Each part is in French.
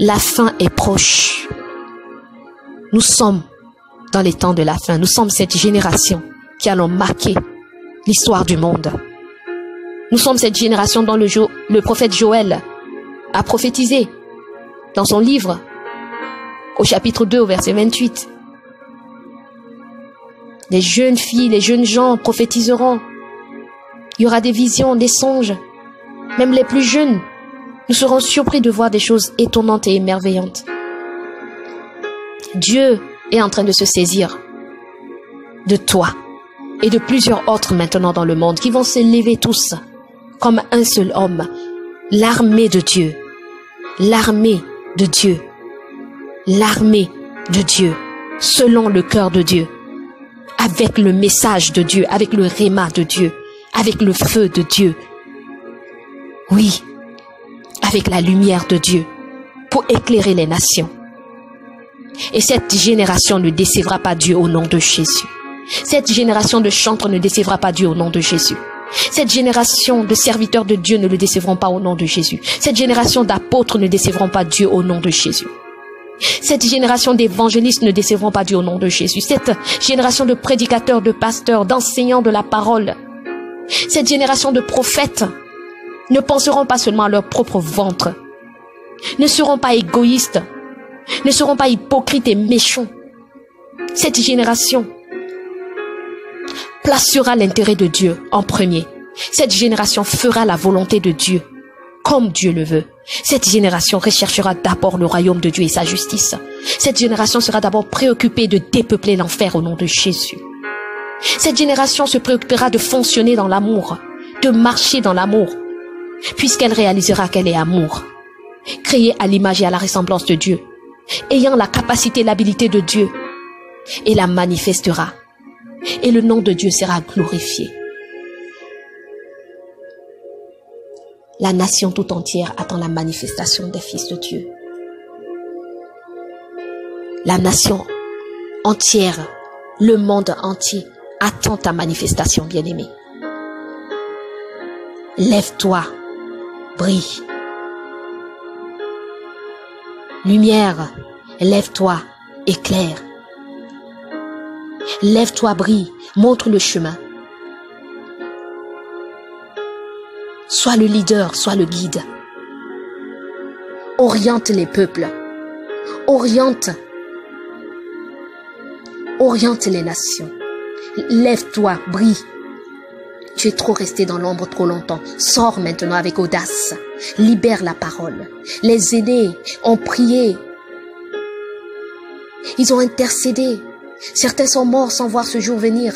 La fin est proche. Nous sommes dans les temps de la fin. Nous sommes cette génération qui allons marquer l'histoire du monde. Nous sommes cette génération dont le prophète Joël a prophétisé dans son livre au chapitre 2 au verset 28. Les jeunes filles, les jeunes gens prophétiseront. Il y aura des visions, des songes. Même les plus jeunes, nous serons surpris de voir des choses étonnantes et émerveillantes. Dieu est en train de se saisir de toi et de plusieurs autres maintenant dans le monde qui vont se lever tous comme un seul homme. L'armée de Dieu. L'armée de Dieu. L'armée de Dieu. Selon le cœur de Dieu. Avec le message de Dieu. Avec le réma de Dieu. Avec le feu de Dieu. Oui. Avec la lumière de Dieu. Pour éclairer les nations. Et cette génération ne décevra pas Dieu au nom de Jésus. Cette génération de chantres ne décevra pas Dieu au nom de Jésus. Cette génération de serviteurs de Dieu ne le décevront pas au nom de Jésus. Cette génération d'apôtres ne décevront pas Dieu au nom de Jésus. Cette génération d'évangélistes ne décevront pas Dieu au nom de Jésus. Cette génération de prédicateurs, de pasteurs, d'enseignants de la parole, cette génération de prophètes ne penseront pas seulement à leur propre ventre, ne seront pas égoïstes, ne seront pas hypocrites et méchants. Cette génération placera l'intérêt de Dieu en premier. Cette génération fera la volonté de Dieu comme Dieu le veut. Cette génération recherchera d'abord le royaume de Dieu et sa justice. Cette génération sera d'abord préoccupée de dépeupler l'enfer au nom de Jésus. Cette génération se préoccupera de fonctionner dans l'amour, de marcher dans l'amour, puisqu'elle réalisera qu'elle est amour, créée à l'image et à la ressemblance de Dieu, ayant la capacité et l'habilité de Dieu, et la manifestera. Et le nom de Dieu sera glorifié. La nation tout entière attend la manifestation des fils de Dieu. La nation entière, le monde entier attend ta manifestation, bien-aimé. Lève-toi, brille. Lumière, lève-toi, éclaire. Lève-toi, brille, montre le chemin. Sois le leader, sois le guide. Oriente les peuples. Oriente les nations. Lève-toi, brille. Tu es trop resté dans l'ombre trop longtemps. Sors maintenant avec audace. Libère la parole. Les aînés ont prié. Ils ont intercédé. Certains sont morts sans voir ce jour venir.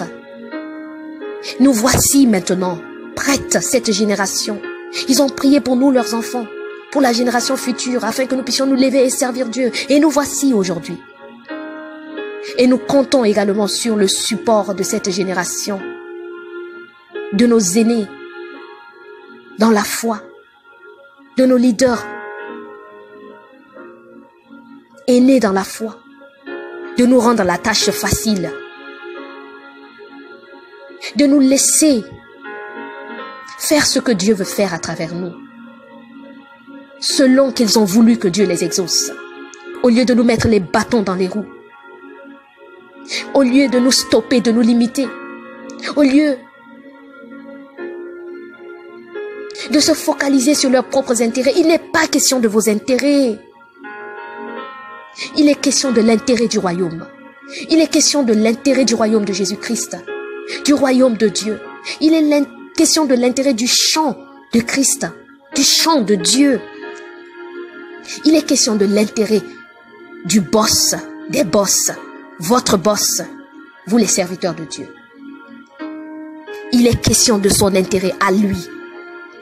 Nous voici maintenant, prêtes, cette génération. Ils ont prié pour nous, leurs enfants, pour la génération future, afin que nous puissions nous lever et servir Dieu. Et nous voici aujourd'hui. Et nous comptons également sur le support de cette génération, de nos aînés, dans la foi, de nos leaders, aînés dans la foi, de nous rendre la tâche facile, de nous laisser faire ce que Dieu veut faire à travers nous, selon qu'ils ont voulu que Dieu les exauce, au lieu de nous mettre les bâtons dans les roues, au lieu de nous stopper, de nous limiter, au lieu de se focaliser sur leurs propres intérêts. Il n'est pas question de vos intérêts. Il est question de l'intérêt du royaume. Il est question de l'intérêt du royaume de Jésus-Christ, du royaume de Dieu. Il est question de l'intérêt du champ de Christ, du champ de Dieu. Il est question de l'intérêt du boss, des boss, votre boss, vous les serviteurs de Dieu. Il est question de son intérêt à lui.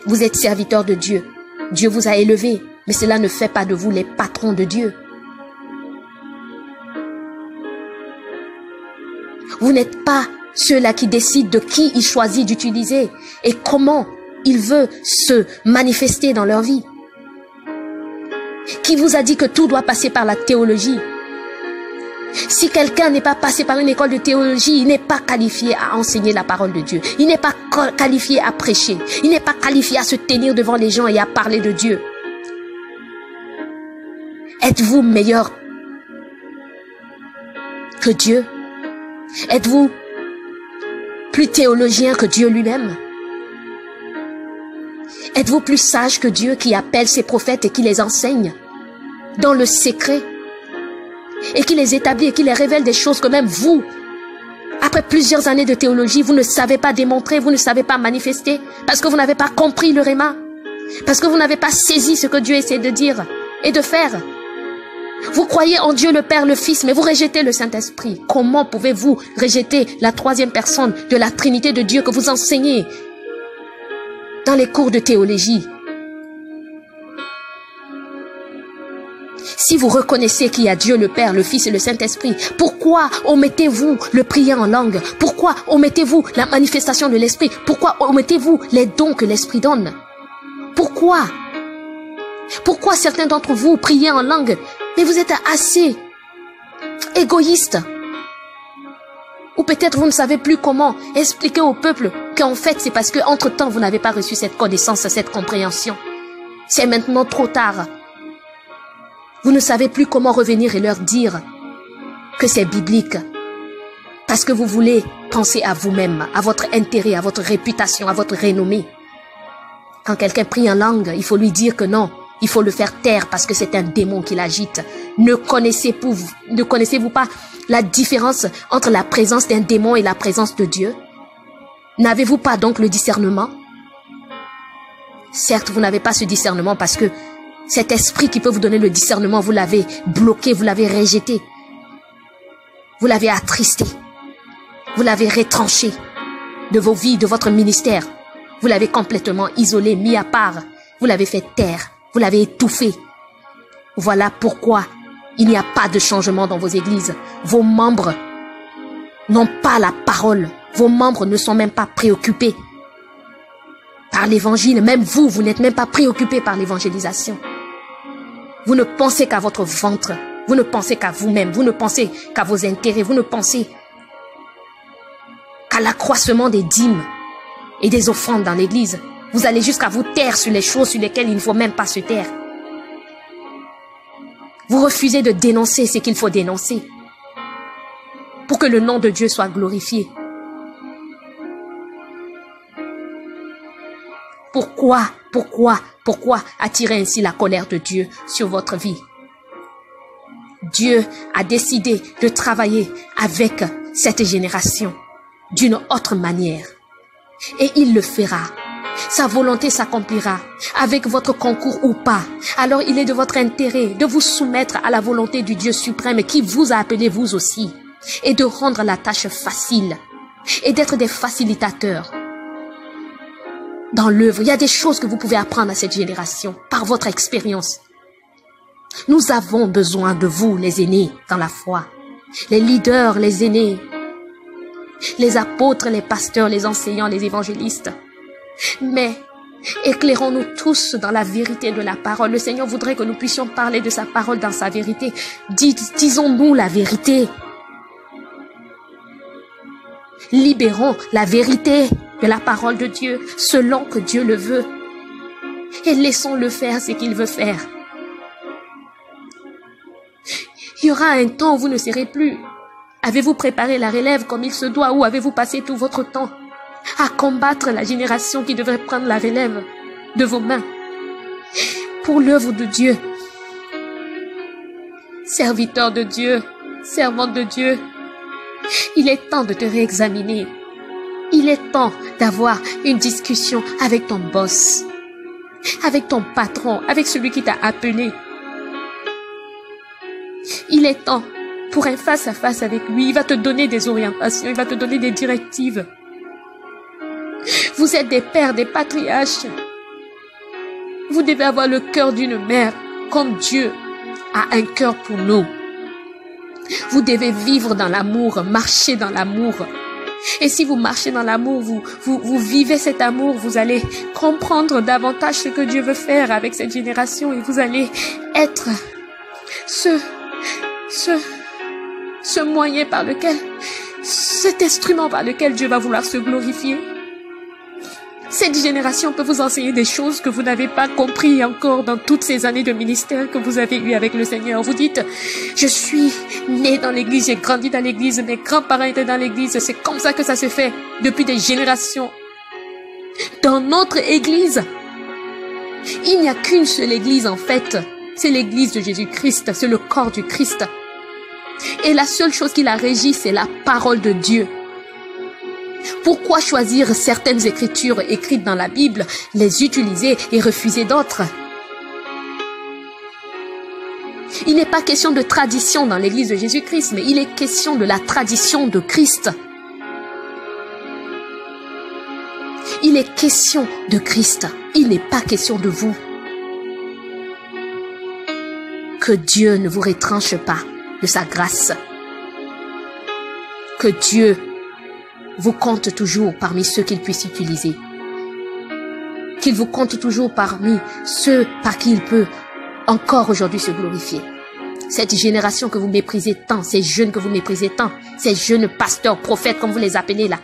Vous êtes serviteurs de Dieu. Dieu vous a élevé, mais cela ne fait pas de vous les patrons de Dieu. Vous n'êtes pas ceux-là qui décident de qui il choisit d'utiliser et comment il veut se manifester dans leur vie. Qui vous a dit que tout doit passer par la théologie? Si quelqu'un n'est pas passé par une école de théologie, il n'est pas qualifié à enseigner la parole de Dieu. Il n'est pas qualifié à prêcher. Il n'est pas qualifié à se tenir devant les gens et à parler de Dieu. Êtes-vous meilleur que Dieu? Êtes-vous plus théologien que Dieu lui-même? Êtes-vous plus sage que Dieu qui appelle ses prophètes et qui les enseigne dans le secret et qui les établit et qui les révèle des choses que même vous, après plusieurs années de théologie, vous ne savez pas démontrer, vous ne savez pas manifester parce que vous n'avez pas compris le réma, parce que vous n'avez pas saisi ce que Dieu essaie de dire et de faire. Vous croyez en Dieu le Père, le Fils, mais vous rejetez le Saint-Esprit. Comment pouvez-vous rejeter la troisième personne de la Trinité de Dieu que vous enseignez dans les cours de théologie? Si vous reconnaissez qu'il y a Dieu le Père, le Fils et le Saint-Esprit, pourquoi omettez-vous le prier en langue? Pourquoi omettez-vous la manifestation de l'Esprit? Pourquoi omettez-vous les dons que l'Esprit donne? Pourquoi? Pourquoi certains d'entre vous priez en langue, mais vous êtes assez égoïste? Ou peut-être vous ne savez plus comment expliquer au peuple qu'en fait c'est parce que entre-temps vous n'avez pas reçu cette connaissance, cette compréhension. C'est maintenant trop tard. Vous ne savez plus comment revenir et leur dire que c'est biblique. Parce que vous voulez penser à vous-même, à votre intérêt, à votre réputation, à votre renommée. Quand quelqu'un prie en langue, il faut lui dire que non, il faut le faire taire parce que c'est un démon qui l'agite. Ne connaissez-vous pas la différence entre la présence d'un démon et la présence de Dieu? N'avez-vous pas donc le discernement? Certes, vous n'avez pas ce discernement parce que cet esprit qui peut vous donner le discernement, vous l'avez bloqué, vous l'avez rejeté. Vous l'avez attristé. Vous l'avez retranché de vos vies, de votre ministère. Vous l'avez complètement isolé, mis à part. Vous l'avez fait taire. Vous l'avez étouffé. Voilà pourquoi il n'y a pas de changement dans vos églises. Vos membres n'ont pas la parole. Vos membres ne sont même pas préoccupés par l'évangile. Même vous, vous n'êtes même pas préoccupés par l'évangélisation. Vous ne pensez qu'à votre ventre. Vous ne pensez qu'à vous-même. Vous ne pensez qu'à vos intérêts. Vous ne pensez qu'à l'accroissement des dîmes et des offrandes dans l'église. Vous allez jusqu'à vous taire sur les choses sur lesquelles il ne faut même pas se taire. Vous refusez de dénoncer ce qu'il faut dénoncer pour que le nom de Dieu soit glorifié. Pourquoi attirer ainsi la colère de Dieu sur votre vie? Dieu a décidé de travailler avec cette génération d'une autre manière. Et il le fera. Sa volonté s'accomplira avec votre concours ou pas. Alors il est de votre intérêt de vous soumettre à la volonté du Dieu suprême qui vous a appelé vous aussi et de rendre la tâche facile et d'être des facilitateurs dans l'œuvre. Il y a des choses que vous pouvez apprendre à cette génération par votre expérience. Nous avons besoin de vous, les aînés dans la foi, les leaders, les aînés, les apôtres, les pasteurs, les enseignants, les évangélistes. Mais éclairons-nous tous dans la vérité de la parole. Le Seigneur voudrait que nous puissions parler de sa parole dans sa vérité. Disons-nous la vérité. Libérons la vérité de la parole de Dieu selon que Dieu le veut. Et laissons-le faire ce qu'il veut faire. Il y aura un temps où vous ne serez plus. Avez-vous préparé la relève comme il se doit ou avez-vous passé tout votre temps à combattre la génération qui devrait prendre la relève de vos mains pour l'œuvre de Dieu? Serviteur de Dieu, servante de Dieu, il est temps de te réexaminer. Il est temps d'avoir une discussion avec ton boss, avec ton patron, avec celui qui t'a appelé. Il est temps pour un face-à-face avec lui. Il va te donner des orientations, il va te donner des directives. Vous êtes des pères, des patriarches. Vous devez avoir le cœur d'une mère, comme Dieu a un cœur pour nous. Vous devez vivre dans l'amour, marcher dans l'amour. Et si vous marchez dans l'amour, vous vivez cet amour, vous allez comprendre davantage ce que Dieu veut faire avec cette génération et vous allez être ce moyen par lequel, cet instrument par lequel Dieu va vouloir se glorifier. Cette génération peut vous enseigner des choses que vous n'avez pas compris encore dans toutes ces années de ministère que vous avez eues avec le Seigneur. Vous dites, je suis né dans l'église, j'ai grandi dans l'église, mes grands-parents étaient dans l'église, c'est comme ça que ça se fait depuis des générations. Dans notre église, il n'y a qu'une seule église en fait, c'est l'église de Jésus-Christ, c'est le corps du Christ. Et la seule chose qui la régit, c'est la parole de Dieu. Pourquoi choisir certaines écritures écrites dans la Bible, les utiliser et refuser d'autres? Il n'est pas question de tradition dans l'église de Jésus-Christ, mais il est question de la tradition de Christ. Il est question de Christ. Il n'est pas question de vous. Que Dieu ne vous retranche pas de sa grâce. Que Dieu vous compte toujours parmi ceux qu'il puisse utiliser. Qu'il vous compte toujours parmi ceux par qui il peut encore aujourd'hui se glorifier. Cette génération que vous méprisez tant, ces jeunes que vous méprisez tant, ces jeunes pasteurs, prophètes comme vous les appelez là,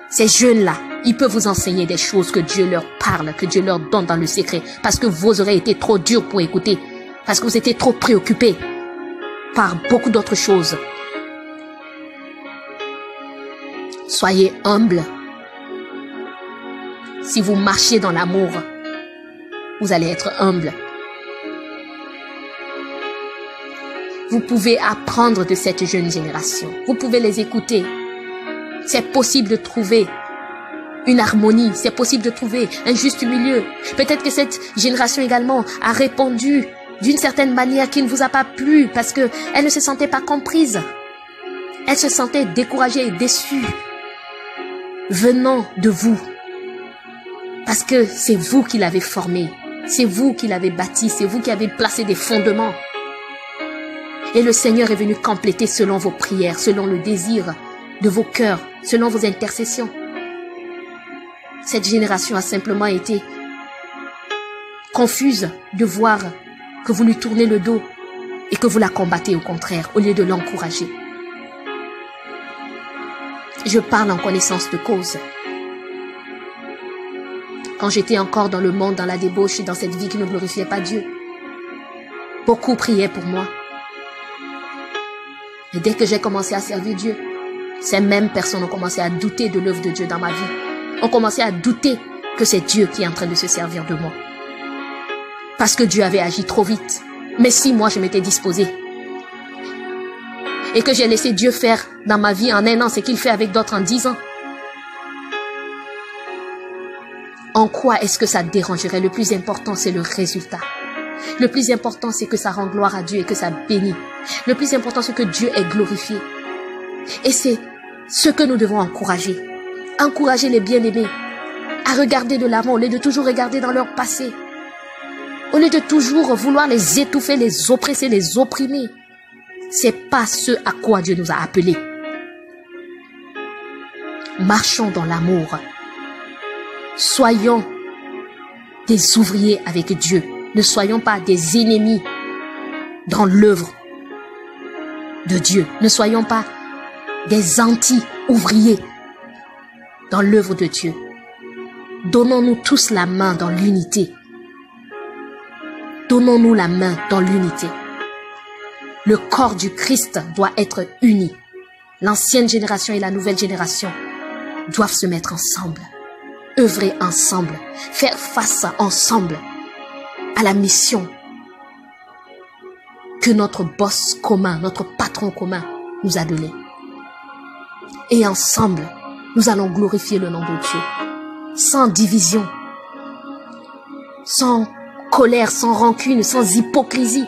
ces jeunes-là, ils peuvent vous enseigner des choses que Dieu leur parle, que Dieu leur donne dans le secret, parce que vos oreilles étaient trop dures pour écouter, parce que vous étiez trop préoccupés par beaucoup d'autres choses. Soyez humbles. Si vous marchez dans l'amour, vous allez être humble. Vous pouvez apprendre de cette jeune génération. Vous pouvez les écouter. C'est possible de trouver une harmonie. C'est possible de trouver un juste milieu. Peut-être que cette génération également a répondu d'une certaine manière qui ne vous a pas plu parce qu'elle ne se sentait pas comprise. Elle se sentait découragée et déçue venant de vous. Parce que c'est vous qui l'avez formé. C'est vous qui l'avez bâti. C'est vous qui avez placé des fondements. Et le Seigneur est venu compléter selon vos prières, selon le désir de vos cœurs, selon vos intercessions. Cette génération a simplement été confuse de voir que vous lui tournez le dos et que vous la combattez au contraire, au lieu de l'encourager. Je parle en connaissance de cause. Quand j'étais encore dans le monde, dans la débauche et dans cette vie qui ne glorifiait pas Dieu, beaucoup priaient pour moi. Et dès que j'ai commencé à servir Dieu, ces mêmes personnes ont commencé à douter de l'œuvre de Dieu dans ma vie. Ont commencé à douter que c'est Dieu qui est en train de se servir de moi. Parce que Dieu avait agi trop vite. Mais si moi je m'étais disposée et que j'ai laissé Dieu faire dans ma vie en 1 an ce qu'il fait avec d'autres en 10 ans, en quoi est-ce que ça dérangerait? Le plus important, c'est le résultat. Le plus important, c'est que ça rend gloire à Dieu et que ça bénit. Le plus important, c'est que Dieu est glorifié. Et c'est ce que nous devons encourager. Encourager les bien-aimés à regarder de l'avant au lieu de toujours regarder dans leur passé. Au lieu de toujours vouloir les étouffer, les oppresser, les opprimer. C'est pas ce à quoi Dieu nous a appelés. Marchons dans l'amour. Soyons des ouvriers avec Dieu. Ne soyons pas des ennemis dans l'œuvre de Dieu. Ne soyons pas des anti-ouvriers dans l'œuvre de Dieu. Donnons-nous tous la main dans l'unité. Donnons-nous la main dans l'unité. Le corps du Christ doit être uni. L'ancienne génération et la nouvelle génération doivent se mettre ensemble, œuvrer ensemble, faire face ensemble à la mission que notre boss commun, notre patron commun nous a donnée. Et ensemble, nous allons glorifier le nom de Dieu, sans division, sans colère, sans rancune, sans hypocrisie,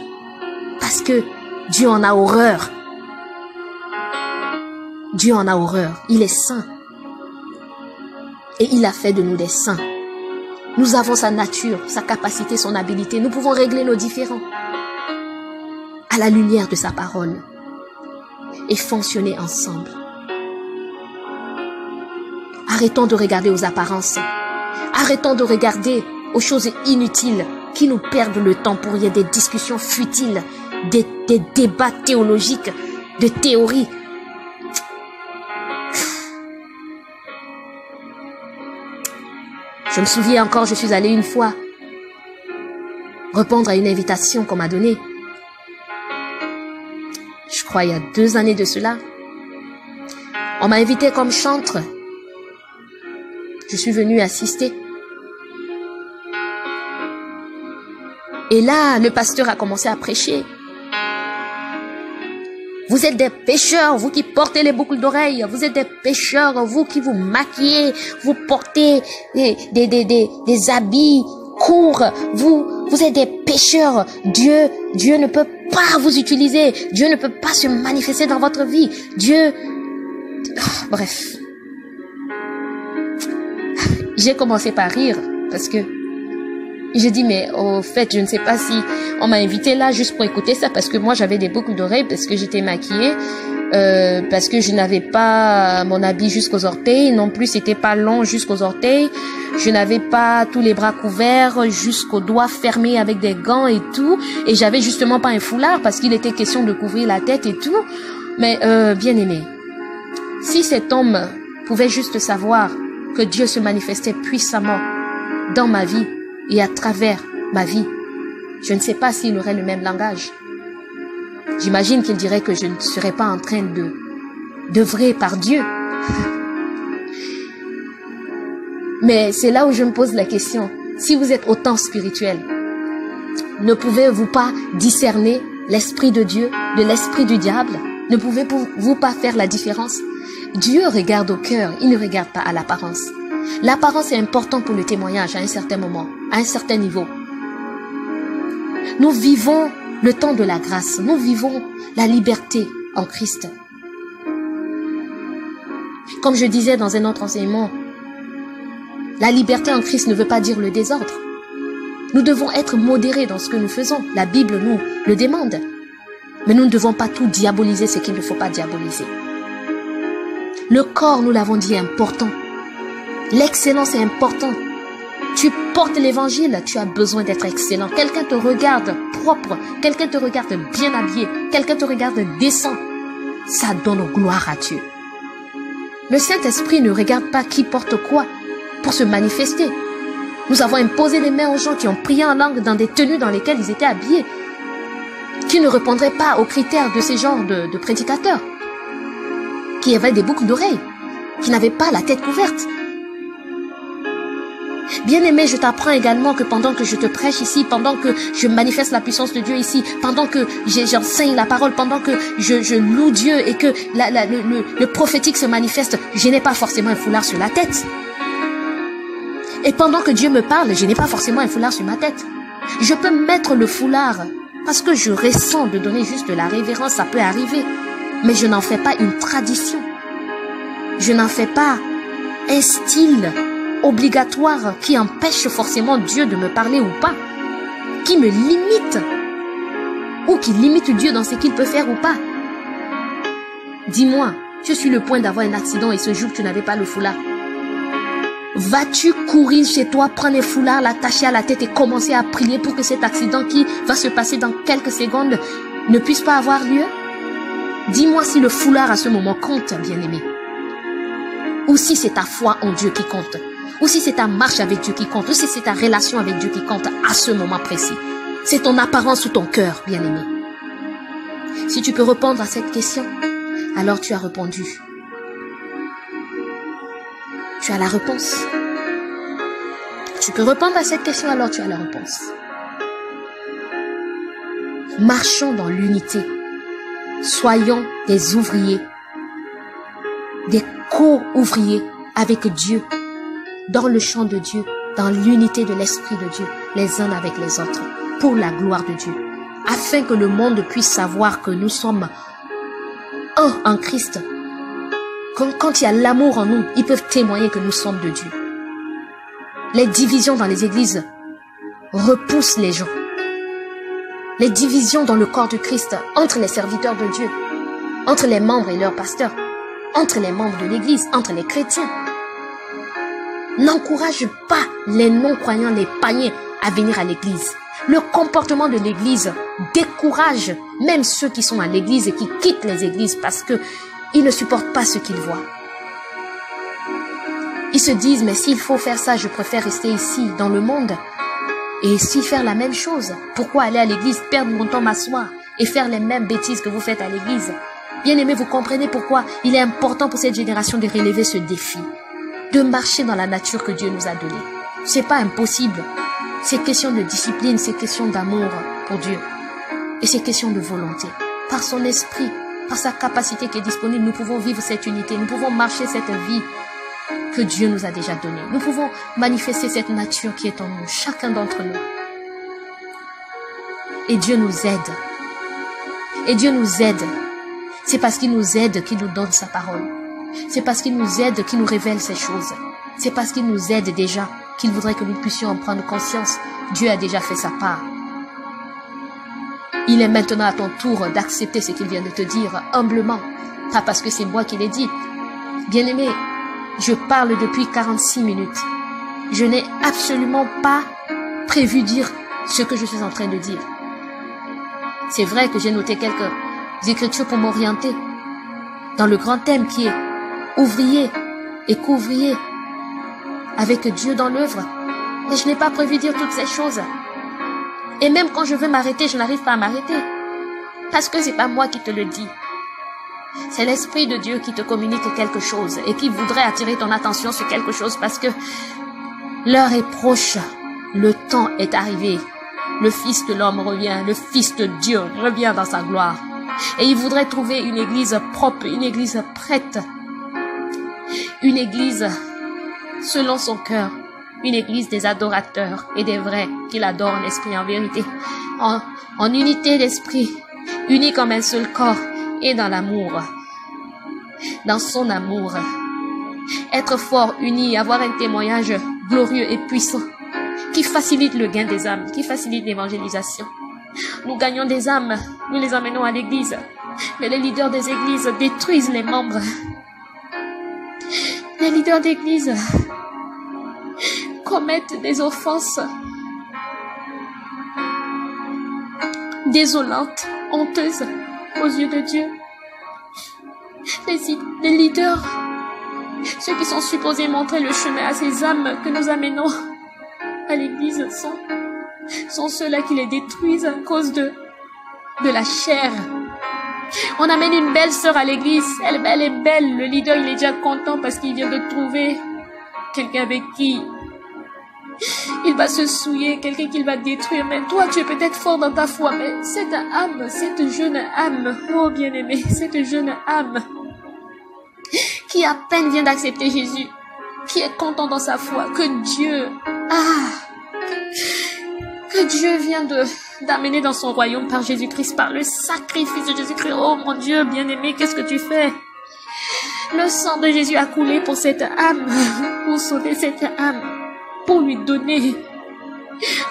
parce que Dieu en a horreur. Dieu en a horreur. Il est saint. Et il a fait de nous des saints. Nous avons sa nature, sa capacité, son habilité. Nous pouvons régler nos différends à la lumière de sa parole et fonctionner ensemble. Arrêtons de regarder aux apparences. Arrêtons de regarder aux choses inutiles qui nous perdent le temps pour rien, des discussions futiles, des débats théologiques, de théories. Je me souviens encore, je suis allée une fois répondre à une invitation qu'on m'a donnée. Je crois il y a 2 années de cela. On m'a invité comme chantre. Je suis venue assister. Et là, le pasteur a commencé à prêcher. Vous êtes des pécheurs, vous qui portez les boucles d'oreilles. Vous êtes des pécheurs, vous qui vous maquillez. Vous portez des habits courts. Vous êtes des pécheurs. Dieu ne peut pas vous utiliser. Dieu ne peut pas se manifester dans votre vie. Dieu... Bref. J'ai commencé par rire parce que j'ai dit, mais au fait, je ne sais pas si on m'a invité là juste pour écouter ça, parce que moi j'avais des boucles d'oreilles, parce que j'étais maquillée, parce que je n'avais pas mon habit jusqu'aux orteils, non plus c'était pas long jusqu'aux orteils, je n'avais pas tous les bras couverts jusqu'aux doigts fermés avec des gants et tout, et j'avais justement pas un foulard parce qu'il était question de couvrir la tête et tout. Mais bien aimé, si cet homme pouvait juste savoir que Dieu se manifestait puissamment dans ma vie et à travers ma vie, je ne sais pas s'il aurait le même langage. J'imagine qu'il dirait que je ne serais pas en train d'œuvrer par Dieu. Mais c'est là où je me pose la question. Si vous êtes autant spirituel, ne pouvez-vous pas discerner l'esprit de Dieu de l'esprit du diable? Ne pouvez-vous pas faire la différence? Dieu regarde au cœur, il ne regarde pas à l'apparence. L'apparence est importante pour le témoignage à un certain moment, à un certain niveau. Nous vivons le temps de la grâce, nous vivons la liberté en Christ. Comme je disais dans un autre enseignement, la liberté en Christ ne veut pas dire le désordre. Nous devons être modérés dans ce que nous faisons. La Bible nous le demande. Mais nous ne devons pas tout diaboliser ce qu'il ne faut pas diaboliser. Le corps, nous l'avons dit, est important. L'excellence est importante. Tu portes l'évangile, tu as besoin d'être excellent. Quelqu'un te regarde propre, quelqu'un te regarde bien habillé, quelqu'un te regarde décent. Ça donne gloire à Dieu. Le Saint-Esprit ne regarde pas qui porte quoi pour se manifester. Nous avons imposé les mains aux gens qui ont prié en langue dans des tenues dans lesquelles ils étaient habillés, qui ne répondraient pas aux critères de ces genres de prédicateurs, qui avaient des boucles d'oreilles, qui n'avaient pas la tête couverte. Bien-aimé, je t'apprends également que pendant que je te prêche ici, pendant que je manifeste la puissance de Dieu ici, pendant que j'enseigne la parole, pendant que je loue Dieu et que le prophétique se manifeste, je n'ai pas forcément un foulard sur la tête. Et pendant que Dieu me parle, je n'ai pas forcément un foulard sur ma tête. Je peux mettre le foulard parce que je ressens de donner juste de la révérence, ça peut arriver. Mais je n'en fais pas une tradition. Je n'en fais pas un style obligatoire qui empêche forcément Dieu de me parler ou pas, qui me limite ou qui limite Dieu dans ce qu'il peut faire ou pas. Dis-moi, je suis le point d'avoir un accident et ce jour tu n'avais pas le foulard. Vas-tu courir chez toi, prendre un foulard, l'attacher à la tête et commencer à prier pour que cet accident qui va se passer dans quelques secondes ne puisse pas avoir lieu? Dis-moi si le foulard à ce moment compte, bien-aimé. Ou si c'est ta foi en Dieu qui compte. Ou si c'est ta marche avec Dieu qui compte. Ou si c'est ta relation avec Dieu qui compte à ce moment précis. C'est ton apparence ou ton cœur, bien-aimé. Si tu peux répondre à cette question, alors tu as répondu. Tu as la réponse. Tu peux répondre à cette question, alors tu as la réponse. Marchons dans l'unité. Soyons des ouvriers, des co-ouvriers avec Dieu, dans le champ de Dieu, dans l'unité de l'Esprit de Dieu, les uns avec les autres, pour la gloire de Dieu, afin que le monde puisse savoir que nous sommes un en Christ. Quand il y a l'amour en nous, ils peuvent témoigner que nous sommes de Dieu. Les divisions dans les églises repoussent les gens. Les divisions dans le corps du Christ, entre les serviteurs de Dieu, entre les membres et leurs pasteurs, entre les membres de l'église, entre les chrétiens, n'encourage pas les non-croyants, les païens à venir à l'église. Le comportement de l'église décourage même ceux qui sont à l'église et qui quittent les églises parce que ils ne supportent pas ce qu'ils voient. Ils se disent, mais s'il faut faire ça, je préfère rester ici, dans le monde, et ici faire la même chose. Pourquoi aller à l'église, perdre mon temps, m'asseoir, et faire les mêmes bêtises que vous faites à l'église? Bien-aimés, vous comprenez pourquoi il est important pour cette génération de relever ce défi, de marcher dans la nature que Dieu nous a donnée. C'est pas impossible. C'est question de discipline, c'est question d'amour pour Dieu. Et c'est question de volonté. Par son esprit, par sa capacité qui est disponible, nous pouvons vivre cette unité, nous pouvons marcher cette vie que Dieu nous a déjà donnée. Nous pouvons manifester cette nature qui est en nous, chacun d'entre nous. Et Dieu nous aide. Et Dieu nous aide. C'est parce qu'il nous aide qu'il nous donne sa parole. C'est parce qu'il nous aide qu'il nous révèle ces choses. C'est parce qu'il nous aide déjà qu'il voudrait que nous puissions en prendre conscience. Dieu a déjà fait sa part. Il est maintenant à ton tour d'accepter ce qu'il vient de te dire humblement. Pas parce que c'est moi qui l'ai dit. Bien-aimé, je parle depuis 46 minutes. Je n'ai absolument pas prévu dire ce que je suis en train de dire. C'est vrai que j'ai noté quelques écritures pour m'orienter dans le grand thème qui est ouvrier et qu'ouvrier avec Dieu dans l'œuvre. Mais je n'ai pas prévu dire toutes ces choses. Et même quand je veux m'arrêter, je n'arrive pas à m'arrêter. Parce que c'est pas moi qui te le dis. C'est l'Esprit de Dieu qui te communique quelque chose et qui voudrait attirer ton attention sur quelque chose parce que l'heure est proche. Le temps est arrivé. Le Fils de l'homme revient. Le Fils de Dieu revient dans sa gloire. Et il voudrait trouver une église propre, une église prête. Une église selon son cœur. Une église des adorateurs et des vrais qui l'adorent en esprit et en vérité. En unité d'esprit, unis comme un seul corps et dans l'amour. Dans son amour. Être fort, unis, avoir un témoignage glorieux et puissant qui facilite le gain des âmes, qui facilite l'évangélisation. Nous gagnons des âmes, nous les emmenons à l'église. Mais les leaders des églises détruisent les membres. Les leaders d'église commettent des offenses désolantes, honteuses aux yeux de Dieu. Les leaders, ceux qui sont supposés montrer le chemin à ces âmes que nous amenons à l'église, sont ceux-là qui les détruisent à cause de la chair. On amène une belle sœur à l'église, elle est belle, le leader il est déjà content parce qu'il vient de trouver quelqu'un avec qui il va se souiller, quelqu'un qu'il va détruire. Mais toi, tu es peut-être fort dans ta foi, mais cette âme, cette jeune âme, oh bien-aimé, cette jeune âme, qui à peine vient d'accepter Jésus, qui est content dans sa foi, que Dieu vient d'amener dans son royaume par Jésus-Christ, par le sacrifice de Jésus-Christ. Oh mon Dieu, bien-aimé, qu'est-ce que tu fais? Le sang de Jésus a coulé pour cette âme, pour sauver cette âme, pour lui donner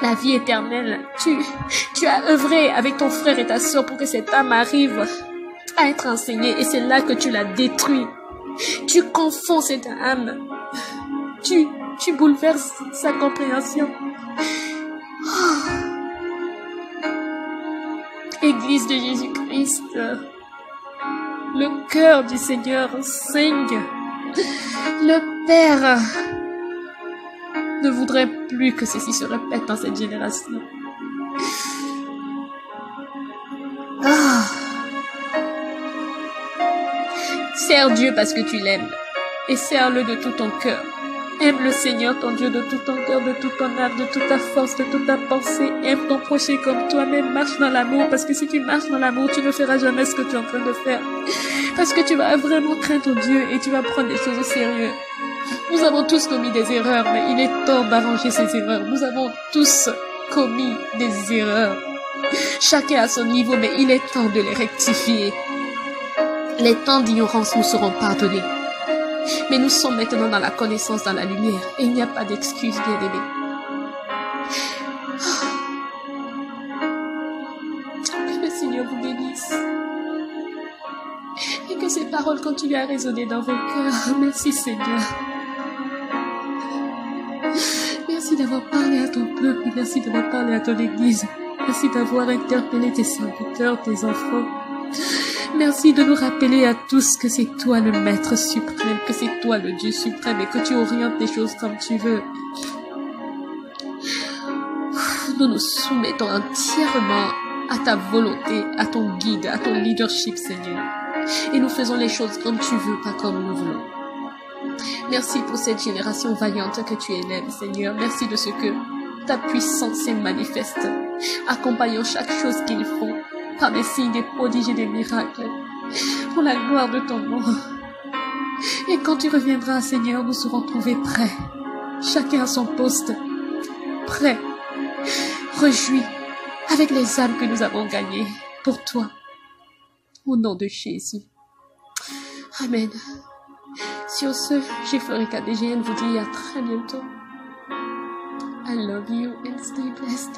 la vie éternelle. Tu as œuvré avec ton frère et ta soeur pour que cette âme arrive à être enseignée, et c'est là que tu la détruis. Tu confonds cette âme. Tu bouleverses sa compréhension. Oh. Église de Jésus-Christ, le cœur du Seigneur saigne. Le Père ne voudrait plus que ceci se répète dans cette génération. Sers Dieu parce que tu l'aimes et sers-le de tout ton cœur. Aime le Seigneur, ton Dieu, de tout ton cœur, de toute ton âme, de toute ta force, de toute ta pensée. Aime ton prochain comme toi-même. Marche dans l'amour, parce que si tu marches dans l'amour, tu ne feras jamais ce que tu es en train de faire. Parce que tu vas vraiment craindre Dieu et tu vas prendre les choses au sérieux. Nous avons tous commis des erreurs, mais il est temps d'arranger ces erreurs. Nous avons tous commis des erreurs. Chacun à son niveau, mais il est temps de les rectifier. Les temps d'ignorance nous seront pardonnés. Mais nous sommes maintenant dans la connaissance, dans la lumière. Et il n'y a pas d'excuse, bien-aimé. Que le Seigneur vous bénisse. Et que ces paroles continuent à résonner dans vos cœurs. Merci Seigneur. Merci d'avoir parlé à ton peuple. Merci d'avoir parlé à ton église. Merci d'avoir interpellé tes serviteurs, tes enfants. Merci de nous rappeler à tous que c'est toi le Maître suprême, que c'est toi le Dieu suprême et que tu orientes les choses comme tu veux. Nous nous soumettons entièrement à ta volonté, à ton guide, à ton leadership, Seigneur. Et nous faisons les choses comme tu veux, pas comme nous voulons. Merci pour cette génération vaillante que tu élèves, Seigneur. Merci de ce que ta puissance est manifeste, accompagnant chaque chose qu'ils font par des signes, des prodiges et des miracles, pour la gloire de ton nom. Et quand tu reviendras, Seigneur, nous serons trouvés prêts, chacun à son poste, prêts, réjouis, avec les âmes que nous avons gagnées pour toi, au nom de Jésus. Amen. Sur ce, j'ai Florica DGN vous dit à très bientôt. I love you and stay blessed.